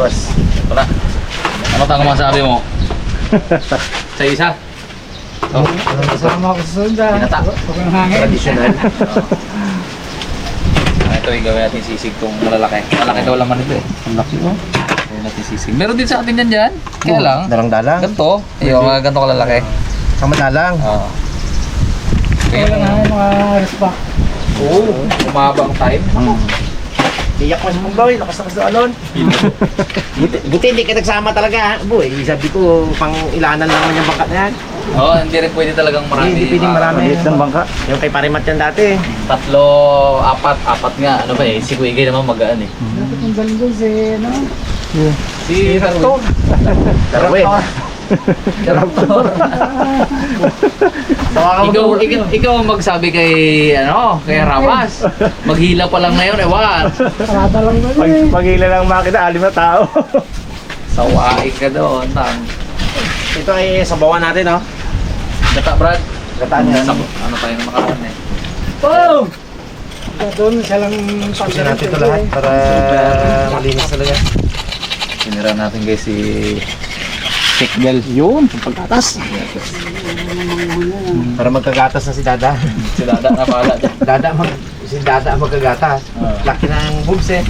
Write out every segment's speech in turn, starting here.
oras. Ito na. Ano tang masabi mo? Sa isa? Oh, Kasama ako sa sunda. Pinata. Huwag ang hangin. Traditional. Ito yung gawin natin sisig kung malalaki. Malaki daw laman ito eh. Ang laki mo. Gawin natin sisig. Meron din sa atin yan dyan. Kaya lang. Dalang-dalang. Ganito. Ayun, mga ganito kalalaki. Kamadalang. Oo. Huwag ang hangin mga respa. Oo. Umaba ang time. Iyak mo sa Munggoy, lakas-lakas na alon. Buti hindi ka nagsama talaga. Boy, sabi ko, pang ilanan lang naman yung bangka na yan. Oo, hindi rin pwede talagang marami. Hindi pwedeng marami. Maliit ng bangka. Yung kay Parimat yan dati. Tatlo, apat nga. Ano ba eh, si Kuigay naman magaan eh. Dapat yung galing doon si, ano? Si Raptor. Darwin. Raptor. Ikaw ang magsabi kay, kay Ramas. Maghila pa lang na yun, ewan. Parada lang doon eh. Pag-ila lang makina, 6 na tao. Sawain ka doon, tang. Ito ay sabawan natin, no? Gata, Brad. Gataan yan. Ano tayo na makaraan eh. Boom! Doon, siya lang Susin natin ito lahat para malinis talaga. Sinira natin guys si Sikbel. Yun, pagkatas. Para magkagatas na si Dada. Si Dada na pala dyan. Si Dada ang magkagatas. Laki ng boobs eh.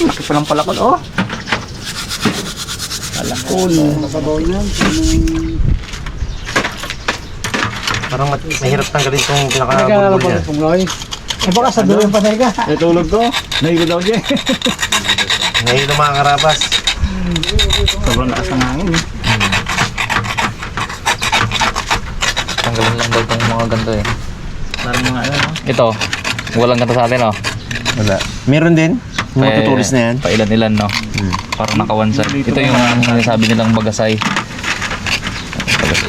Laki pa ng palakol, oh. Palakol. Masabaw niyan. Parang mahirap tanggalin itong Nagkalala pinaka-bulbul pa niya. ng pungloy. Eh baka sa dulo yung panay ka. Natulog ko. Nahilo daw dyan. Ngayon ng mga karabas. Sobrang lakas ng hangin, eh. Tanggalin lang daw itong mga ganito eh. Parang mga ano, no? Ito, walang ganito sa atin oh. Wala. Meron din. Mga tutulis na yan. Pailan-ilan no. Parang naka one side. Ito yung sinasabi nilang bagasay.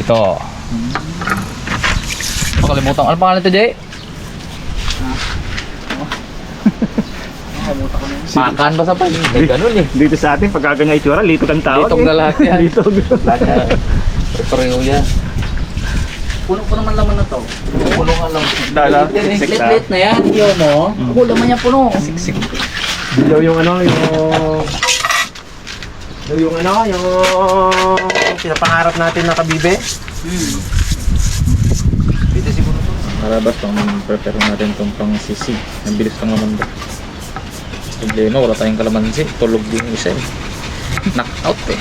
Ito. Pakalimutan. Ano pangalan ito, Jay? Makan ba sa pan? May ganun eh. Dito sa atin, pagka ganyan itsura, litog ang tawag. Litog na lahat yan. Litog. Pareho yan. Puno po naman laman na to. Puno nga lang. Dala. Lit na yan. Iyo mo. Ako laman niya puno. Siksik. Dilaw yung ano, yung... Yung pinapangarap natin na kabibe. Dito siguro to. Marabas pang prepare natin itong pang sisig. Ang bilis kang mamanda. Problema, wala tayong kalamansi. Tulog din yung isa eh. Knock out eh.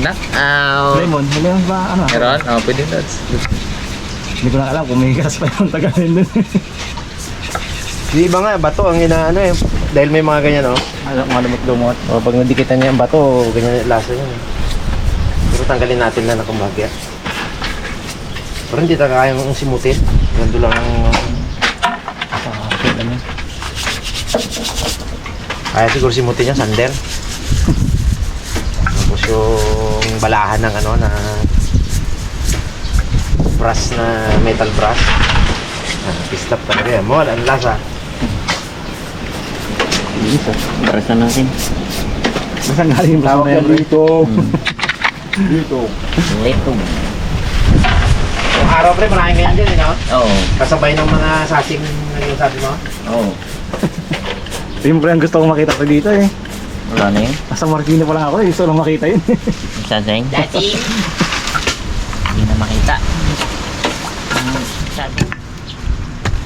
Knock out. Lemon, lemon ba, ano? Meron? Oh, pwede na. Hindi ko na alam kung may gas pa yung tagalin dun. Di ba nga, bato ang inaano eh. Dahil may mga ganyan, oh. Ano, mga lumot-lumot. O, pag nadikitan niya ang bato, ganyan yung lasa niya. Pero tanggalin natin na nakumbagya. Pero hindi tayo kayang simutin. Gando lang ang... Kaya siguro simutin niya, sander. Tapos yung balahan ng ano na... brass na metal brass. Pistap talaga yan. Wala ang lasa. Dito, barasan natin. Saan galing yung Tawag basa na yan? yan dito. Dito. Litog. Yung araw pre, maraming ganyan dyan, no? Oo. Kasabay ng mga sasing na yung sabi mo. Oo. Yung pala ang gusto kong makita ko dito, eh. Wala na yun. Nasa Marikina pa lang ako, eh. Gusto lang makita yun. Saseng? Saseng? Hindi na makita. Saseng.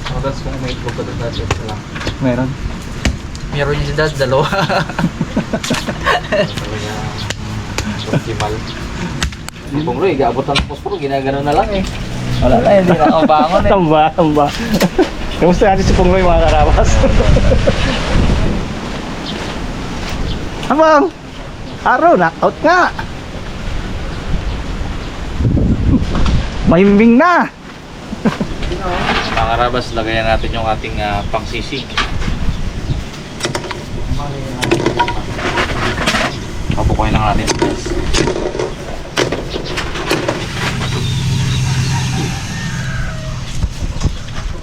Magas kung may itlog ka doon dati. Meron. Meron yung si Dad, dalawa. Optimal. Kung Roy, gaabot ng posporo, ginagano na lang eh. Wala na, hindi na kabangon eh. Tamba, tamba. Kamusta natin si Pungloy, mga karawas? Habang! Araw, knockout nga! Mahimbing na! Mga karabas, lagayan natin yung ating pangsisig. Pabukuhin lang natin guys.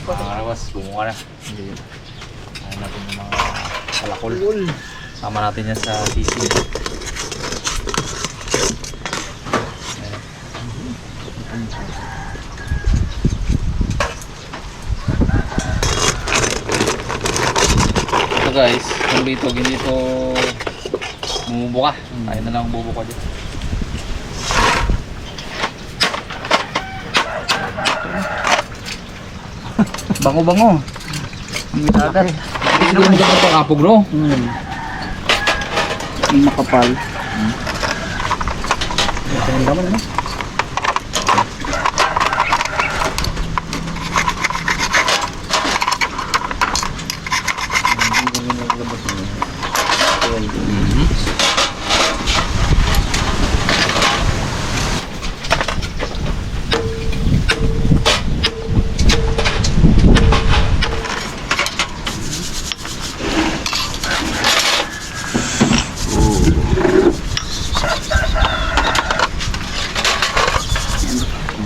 Mga karabas, bumunga na. Ayan natin yung mga palakol. Sama natin yan sa sisig. guys, yung bitog hindi to bumubuka. Tayo na lang ang bubuka dyan. Bango-bango. Ang dagat. Hindi naman dyan ito kapog, no? Ang makapal. Ang daman, no?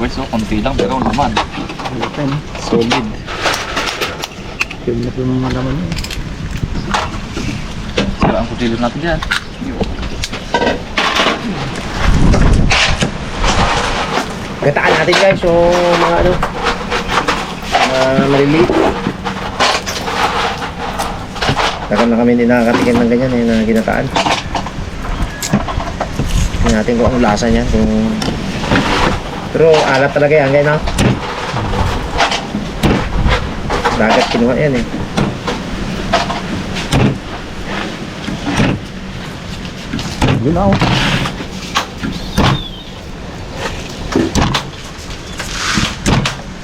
Guys, so, konti lang pero naman. Solid. Yung na po mga laman yun. Sira ang kutilo natin dyan. Gataan natin guys, so mga ano, maliliit. Tagal na kami hindi nakakatikim ng ganyan eh, na ginataan. Tingnan natin kung ang lasa niyan, kung... Pero alat talaga yan, ganyan no? Dagat kinuha yan eh. Yun ako.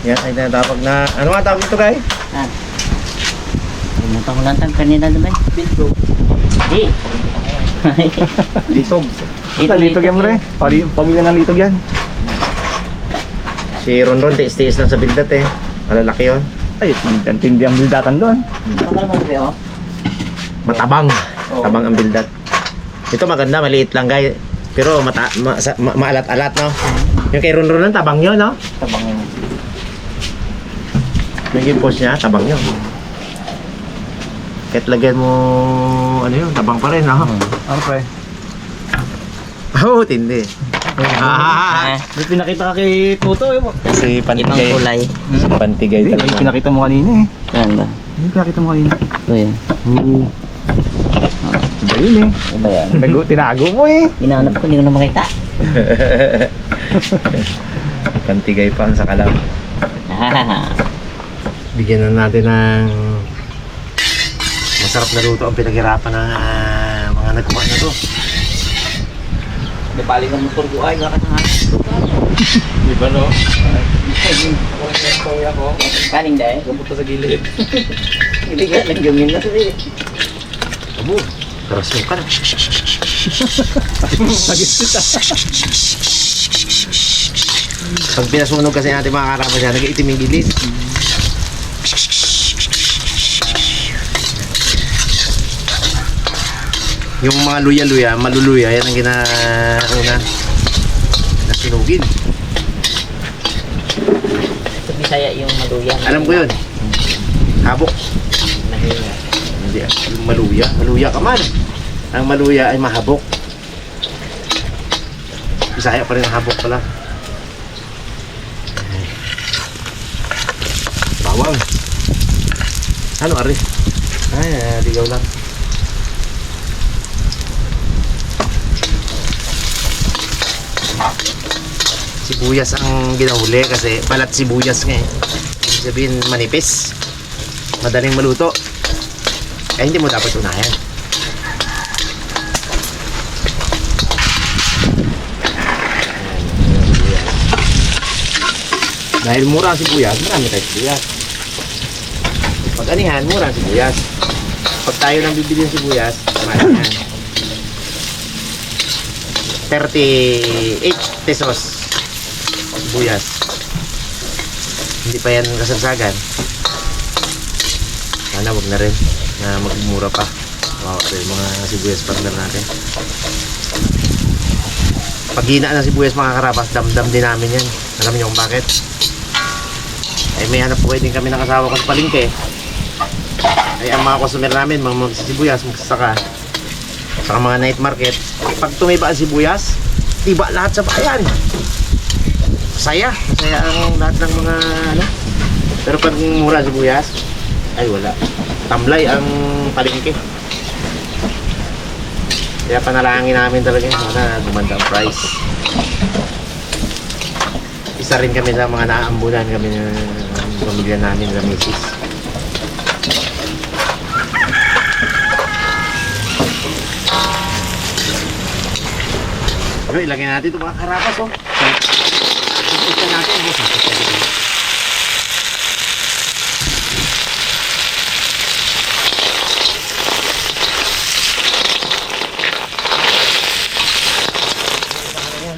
Yan ay natapag na... Ano nga tawag ito guys? Pumunta ko lang kanina naman. Bilbo. Di. Litog. Litog yan mo rin. Pamilya ng litog yan. Si Ronron, tiis-tiis lang sa bildat eh. Malalaki yun. Ay, tindi ang bildatan doon. Matabang. Tabang ang bildat. Ito maganda, maliit lang guys. Pero maalat-alat no? Yung kay Ronron, tabang yun no? Tabang yun. Yung gimpos niya, tabang yun. Kahit lagyan mo, ano yun, tabang pa rin no? Ano pre? Oo, tindi. May pinakita ka kay Toto eh. Kasi Ibang kulay. pantigay May pinakita mo kanina eh. Yan ba? May pinakita mo kanina. Ito yan. Iba yun eh. Iba yan. Tinago mo eh. Inaanap ko, hindi ko na makita. Pantigay pa ang sakalam. Bigyan na natin ng masarap na luto ang pinaghirapan ng mga nagkuha na to. May paling ang motor ko ay baka na. Di ba no? Kaning dahil. Gabot sa gilid. Hindi ka naggamit na ito eh. Abo, karasyon ka na. Pag pinasunog kasi natin mga karama siya, nag-iitim yung gilid. Yung mga luya-luya, maluluya, yan ang ginauna na sunugin. Sa Bisaya yung maluya. Alam ko yun. Habok. Maluya. Hindi, yung maluya. Maluya ka man. Ang maluya ay mahabok. Bisaya pa rin ang habok pala. Bawang. Ano, Ari? Ay, ligaw lang. Sibuyas ang ginahuli kasi balat sibuyas nga eh. Ibig sabihin manipis. Madaling maluto. Kaya hindi mo dapat unayan. Dahil mura ang sibuyas, marami tayong sibuyas. Pag anihan, mura ang sibuyas. Pag tayo nang bibili ng sibuyas, marami yan. 38 pesos sibuyas. Hindi pa yan kasagsagan. Sana wag na rin na magmura pa. Wow, rin mga sibuyas partner natin. Pag hinaan ng sibuyas mga karabas, damdam din namin yan. Alam niyo kung bakit? Ay may hanap po din kami ng asawa ko sa palengke. Ay ang mga customer namin, mga magsisibuyas, magsasaka, saka mga night market, pag tumiba ang sibuyas, tiba lahat sa bayan. Masaya ang lahat ng mga ano. Pero pag mura ang sibuyas, Ay, wala. Tamlay ang palengke. Kaya panalangin namin talaga sana gumanda ang price. Isa rin kami sa mga naambulan kami ng pamilya namin sa misis. Pero ilagay natin ito mga karapas oh. Ito natin oh.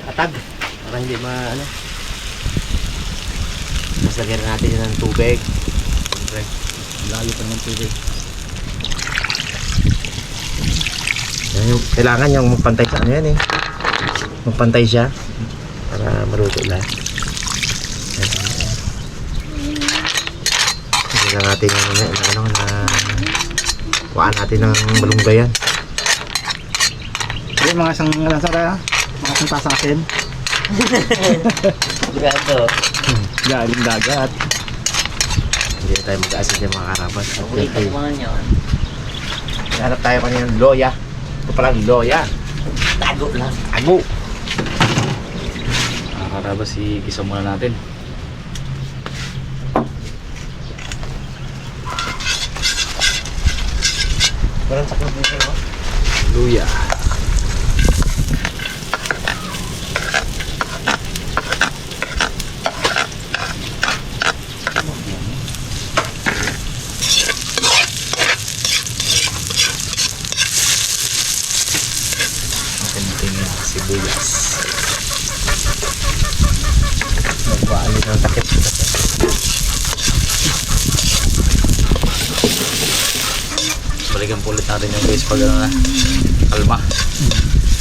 Atag para hindi ano. Mas lagyan natin yun ng tubig. Siyempre, layo pa ng tubig. Kailangan yung magpantay sa ano yan eh. Magpantay siya para maluto lahat. Tignan natin yung kuhaan natin ng malunggayan. Yung mga isang lasara, mga isang tasa akin. Gato. Galing dagat. Hindi na tayo mag-aasin yung mga karabas. Paborito ko nga yun. Hanap tayo kanina ng loya. Ito palang loya. Tago lang. Ago. Karabas, igisa muna natin. Walang sakot dito no? Luya. Tingin sibuyas. Nagpaalit ng takip. Balikan po ulit natin yung guys pag ano na kalma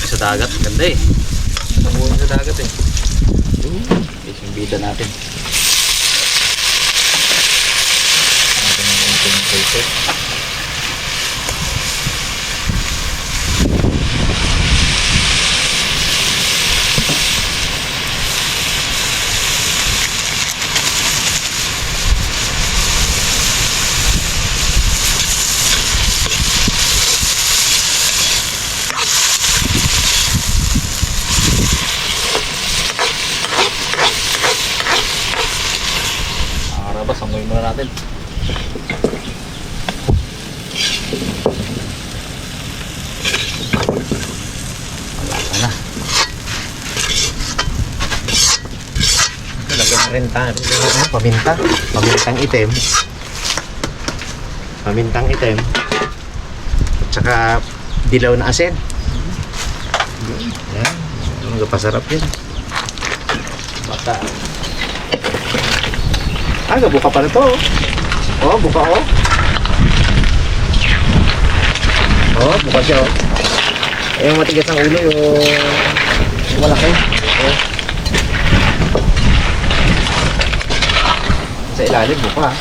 sa dagat. Ganda eh. Nabuhay sa dagat eh. Guys, yung bida natin. Natin yung konting paper. Karabas, amoy muna natin. Wala ka na. Lagyan na rin tayo. Paminta. Pamintang itim. Pamintang itim. At saka dilaw na asin. Yan. Magpasarap yun. Bata. Ah, buka pa na to. Oh, buka oh. Oh, buka siya oh. Eh, yung matigas ng ulo yung malaki. Oh. Sa ilalim buka.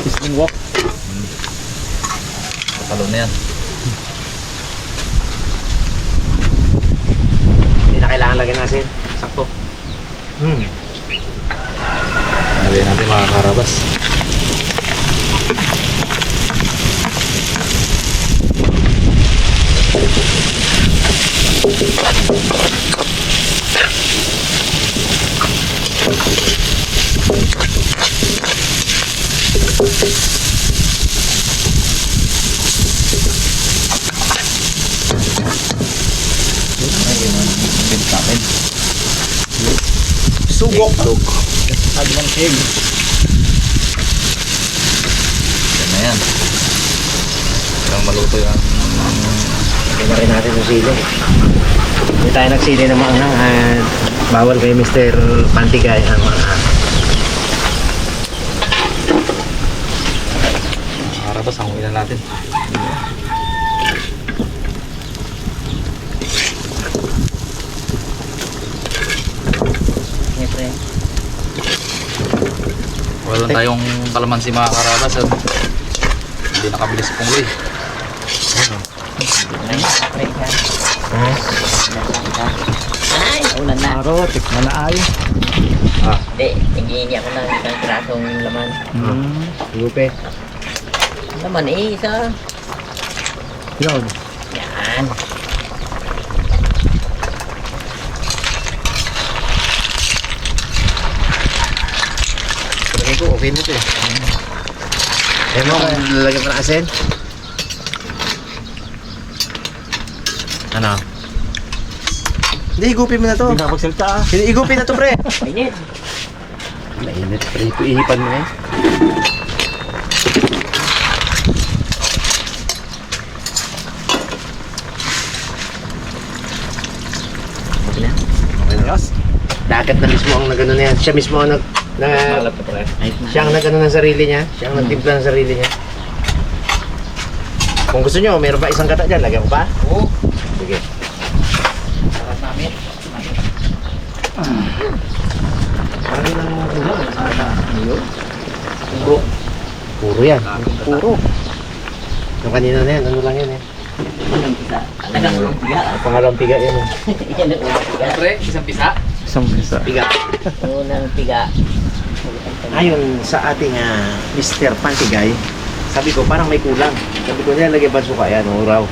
Isling walk. Talo na yan. Hindi na kailangan lagyan natin. Sakto. Nalagyan natin mga karabas. Sugok. Agman egg. Yan na yan. Parang maluto yan. Lagyan na rin natin sa sili. Hindi tayo nagsili ng mga at bawal kay Mr. Pantigay ang mga Karabas, amoy na natin. Siyempre. Wala tayong kalamansi mga karabas at hindi nakabili si Pungloy. Ay, ulan na. Aro, tikman na ay. Hindi, tingin ako ng isang krasong laman. Lupe. Laman eh, isa. Yun. Yan. Palagay ko, okay na ito eh. Kaya mo, lalagyan pa ng asin. Ano? Hindi, igupin mo na to. Hindi na magsalita ah. Hindi, igupin na to, pre. Mainit. Mainit, pre. Ito, ihipan mo eh. Okay na. Okay na. Yes. Dagat na mismo ang nagano na yan. Siya mismo ang Malat na pre. siya ang nagano ng sarili niya. Siya ang nagtimpla ng sarili niya. Kung gusto nyo, meron pa isang gata dyan. Lagyan ko pa? Oo. Sige. Sarap namin. Marami ng ulam. Puro. Puro yan. Puro. Yung kanina na yan, ano lang yan eh. Unang isa. Talagang unang piga. Pangalawang piga yan eh. Yan ang unang piga. Pre, isang pisa. Isang bisa. Piga. Unang piga. Ayon sa ating Mr. Pantigay, sabi ko parang may kulang. Sabi ko nilalagay ba suka yan? O raw.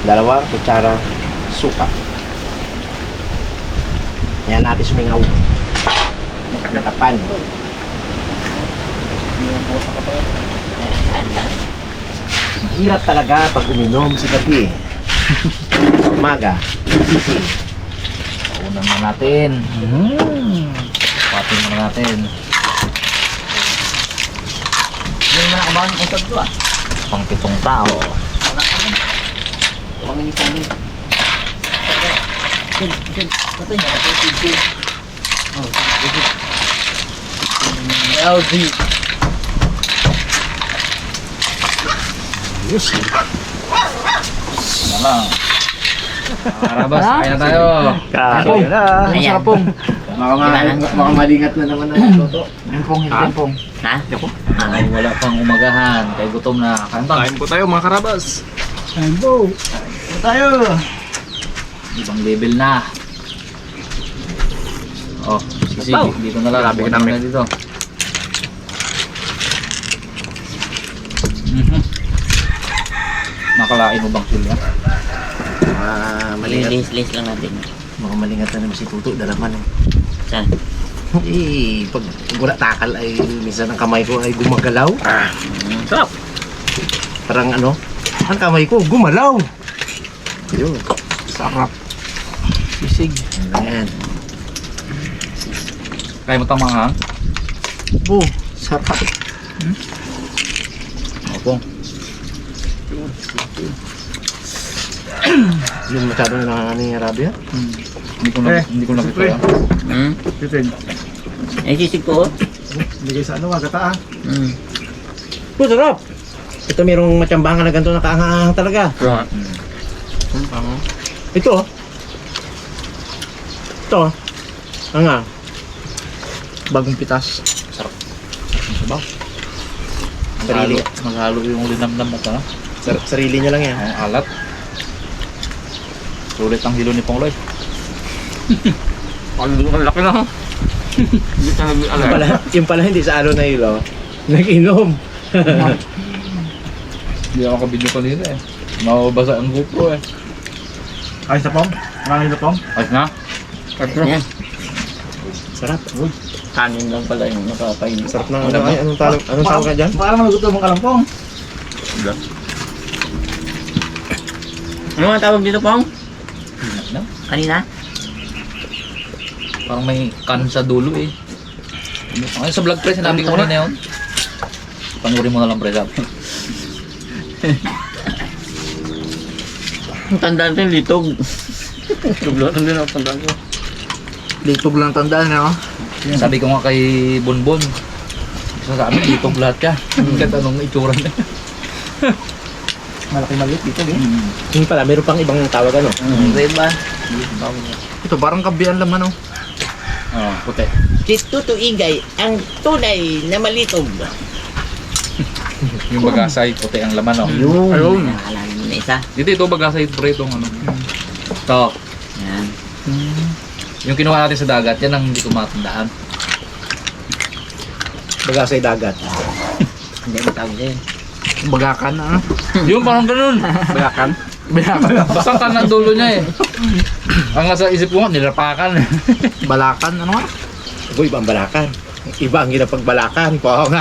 2 kutsara suka. Yan natin sumingaw. Natapan. Hirap talaga pag uminom sa gabi. Sa umaga. Gising. Unan na natin. Patin na natin. Yung mga kabang usap ko ah. Pang 7 tao. Huwag nga isang din. Patay niya. Patay LG. Yes. Wala. Karabas, kaya na tayo. Kaya na. Ayan. Mga malingat na naman ang toto. Pong. Ha? Ay, wala pang umagahan. Kaya gutom na. Kantang. Kain po tayo mga karabas. Kain po. Kain tayo. Ibang level na. Oh, sisig. Dito na lang. Grabe ka Buwan namin. na dito. Makalain mo bang silya? Malingat. Linis-linis lang natin. Mga malingat na naman si Tuto. Dalaman eh. Saan? Pag wala takal ay minsan ang kamay ko ay gumagalaw. Sarap. Parang ano, ang kamay ko gumalaw. Yun. Sarap. Sisig. Ayan. Kaya mo tamang ha? Oh, sarap. Opo. Yung masyado na nakakano yung Arabia. Hindi ko nakita yan. Titig. Eh, sisig ko oh. Bigay sa ano, agata ah. Oh, sarap. Ito mayroong matsambahan na ganito nakaanghang talaga. Ito. Ito. Angang. Bagong pitas. Sabaw. Sarili. Maghalo yung linamnam at ano? Sarili niya lang yan. Ang alat. Sulit ang hilo ni Pongloy. Ang laki na. Hindi ka Yung pala hindi sa alo na hilo. Nag-inom. Hindi ako kabidyo kanina eh. Mababasa ang GoPro eh. Ayos na pong. Marami na pong. Ayos na? Yan. Sarap. Uy. Kanin lang pala yung nakakain. Sarap ng ano. Ay, anong tawag ka dyan? Parang magutom ang kalampong. Ano nga tawag dito, Pong? Ano? Kanina? Parang may kan sa dulo eh. Ay, sa vlog pre, sinabi ko kanina yun. Panurin mo na lang pre. Ang tandaan ko yung litog. Tugluan din ako tandaan ko. Litog lang tandaan no? Sabi ko nga kay Bonbon. Sa amin, litog lahat ka. Kahit anong itsura niya. Malaki maliit dito eh. Hindi pala, meron pang ibang tawag ano. Iba-iba. Ito parang kabihan laman oh. Oh, puti. Si Tuto Igay, ang tunay na malitob. Yung bagasay, puti ang laman, oh. Ayun. Nakakalagay mo na isa. Ito bagasay pre itong ano. Ito. Yan. Yung kinuha natin sa dagat, yan ang hindi ko matandaan. Bagasay dagat. Hindi mo tawag din. Bagakan na. Yung parang ganun. Bagakan. Basta tanang dulo niya eh. Ang nasa isip ko nga, nilapakan. Balakan, ano nga? Uy, iba ang balakan. Iba ang ginapagbalakan. Pong.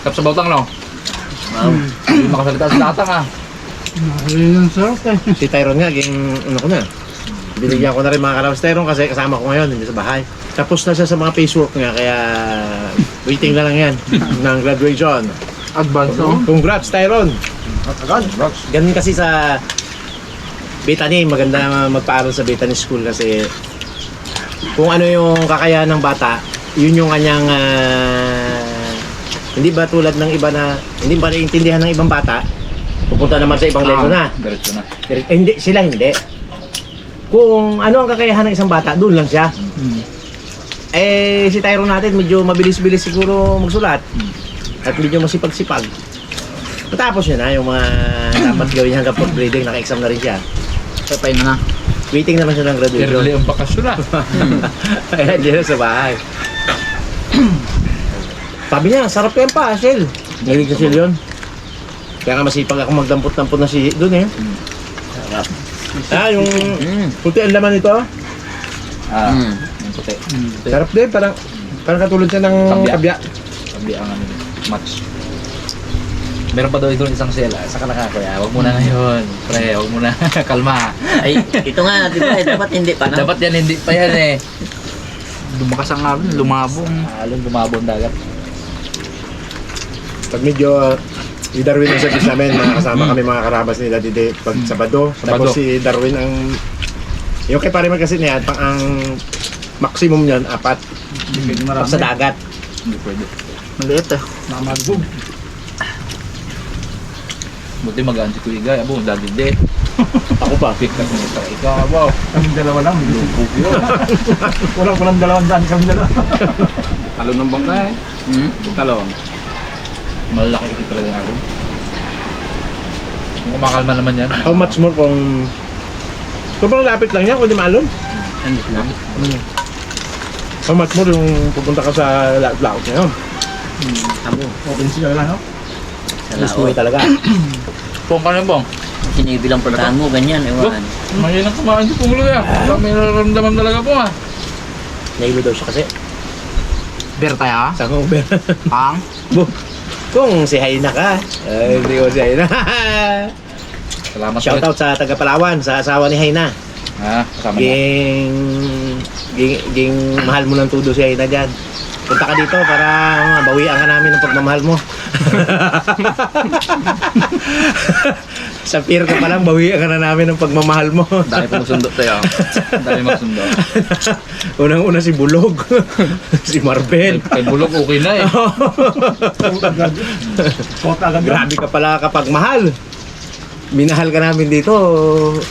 Tapos sa bautang, no? Wow. Hindi makasalita sa datang, ah. Ayun, sarap eh. Si Tyron nga, ano ko na. Binigyan ko na rin mga karabas Tyron kasi kasama ko ngayon, hindi sa bahay. Tapos na siya sa mga pacework niya, kaya waiting na lang yan ng graduation. Advance, oh. Congrats, Tyron! Ganun kasi sa Bethany, maganda magpaaral sa Bethany School kasi kung ano yung kakayahan ng bata, yun yung kanyang hindi ba tulad ng iba na hindi ba naiintindihan ng ibang bata, pupunta naman sa ibang lesson na. Diretso na. Hindi, sila hindi. Kung ano ang kakayahan ng isang bata, doon lang siya. Eh, si Tyron natin, medyo mabilis-bilis siguro magsulat. At medyo masipag-sipag. Matapos niya na yung mga dapat gawin niya hanggang post-grading, naka-exam na rin siya. Patay na na. Waiting naman siya ng graduation. Early ang bakasyon, ah. Kaya hindi na sa bahay. Sabi niya, sarap yan pa, Shell. Nahilig sa Shell yun. Kaya nga masipag ako magdampot-dampot na si doon eh. Yung puti ang laman nito. Yung puti. Sarap din, parang katulad siya ng kabya. Sabi ang ano, match. Meron pa daw ito isang sela. Saka na ka, kuya. Huwag muna ngayon. Pre, huwag muna. Kalma. Ay, ito nga, di ba? Dapat hindi pa na. Dapat yan, hindi pa yan eh. Lumakas ang hapon, lumabong. Alon gumabon dagat. Pag medyo si Darwin ang service namin, kasama kami mga karabas nila dito pag Sabado. Sabado. Tapos si Darwin ang yung kay pare magkasin niya, ang maximum niyan 4 Marami. sa dagat. Hindi pwede. Maliit eh. Namagbog. Buti mag-aan si Kuya Igay. Abo, dati hindi. Ako pa. Pick na kung ito. Ikaw, abo. Kami dalawa lang. Walang dalawang daan kami dalawa. Talon ng bangka eh. Talon. Malalaki ito talaga ako. Kung kumakalma naman yan. How much more kung sobrang lapit lang yan, kundi maalon? Andit na. How much more yung pupunta ka sa laot ngayon? Abo. Open siya lang, no? Sa Miss mo laot. talaga. Pong ka na bong. Sinibilang pagkaan mo, ganyan, ewan. Mahirap kumain si Pungulo yan. May nararamdaman talaga po ah. Nailo daw siya kasi. Beer tayo, ha? Saan kong beer? Pang. Kung si Haina ka. Ay, hindi ko si Haina. Salamat po. Shoutout sa taga Palawan, sa asawa ni Haina. Kasama niya. Ging mahal mo ng tudo si Haina dyan. Punta ka dito para bawian ka namin ng pagmamahal mo. Sa pier ka pa lang, bawian ka na namin ng pagmamahal mo. Dahil pa magsundo tayo. Dahil magsundo. Unang-una si Bulog. Si Marvel. Kay Bulog okay na eh. Kota agad. Grabe ka pala kapag mahal. Minahal ka namin dito.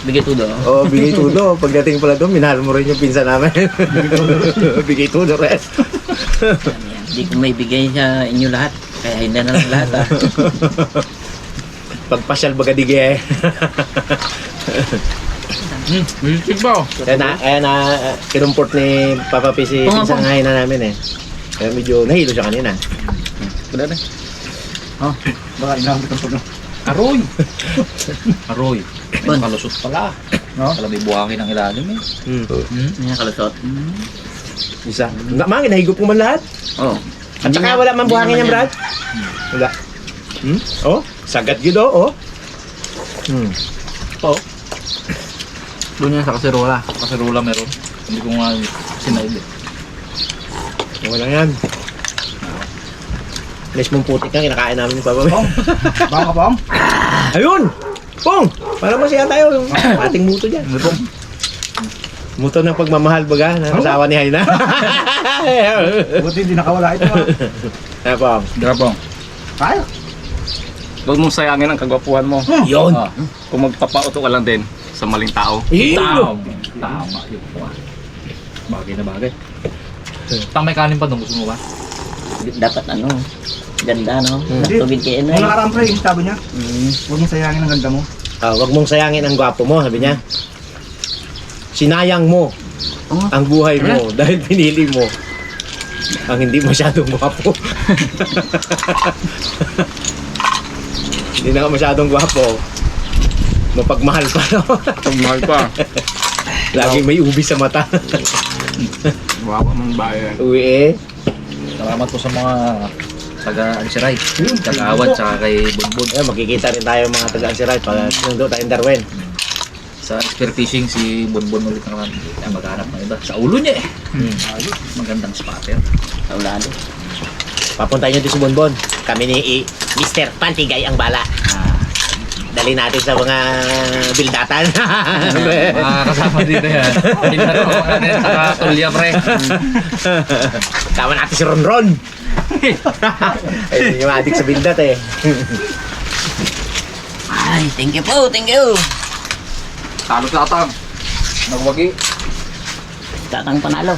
Bigay tudo. O, bigay tudo. Pagdating pala doon, minahal mo rin yung pinsan namin. Bigay tudo rin. Hindi ko may bigay sa inyo lahat. Kaya hindi na lang lahat, ha. Pagpasyal bagadige. Music ba? Kaya na kinumport ni Papa P si Oo nga pinsang po. Haina namin eh. Kaya medyo nahilo siya kanina. Wala na. Baka inamit ang pagno. Aroy. Aroy. Bon. Kalusot pala. No? Pala may buhangin ang ilalim eh. Yan, kalusot. Isa. Nga mangin, nahigop mo man lahat. Oh. At saka wala man buhangin yan, Brad. Wala. Oh, sagat yun oh. Oh. Doon yan sa kaserola. Kaserola meron. Hindi ko nga sinaid eh. Wala yan. Mismong putik nga, kinakain namin ni Papa P. Baka ka, Pong? Ayun! Pong! Para masaya tayo yung ating muto dyan. Muto ng pagmamahal baga ng asawa ni Haina. Buti hindi nakawala ito, ha? Kaya Pong. Drapong. Kaya. Huwag mong sayangin ang kagwapuhan mo. Yun! Ah. Kung magpapauto ka lang din, sa maling tao. Tama. Tama. Yun po. Bagay na bagay. Tang may kanin pa doon. Gusto mo ba? Dapat ano, ganda no? Tubig kayo Nung na. nakaraan pre, sabi niya, huwag mong sayangin ang ganda mo. Huwag mong sayangin ang gwapo mo, sabi niya. Sinayang mo ang buhay mo dahil pinili mo ang hindi masyadong gwapo. Hindi na nga masyadong gwapo. Mapagmahal pa, no? Pagmahal pa. Laging may ubi sa mata. Wapa mong bayan. Uwi eh. Salamat po sa mga taga-Alsiray. Kagawad tsaka kay Bunbun. Ayun, magkikita rin tayo mga taga-Ansiray pag sinundo tayong Darwin. Sa spear fishing, si Bunbun ulit naman. Ay, maghanap ng iba. Sa ulo niya eh. Magandang spotter. Sa ulado. Papunta nyo din sa Bonbon. Kami ni Mr. Pantigay ang bala. Dali natin sa mga bildatan. Mga kasama dito yan. Pinaro ko natin sa Tulya pre. Tama natin si Ronron. Ayun yung adik sa bildat eh. Ay, thank you po, thank you. Talo sa atang. Nagwagi. Tatang panalo.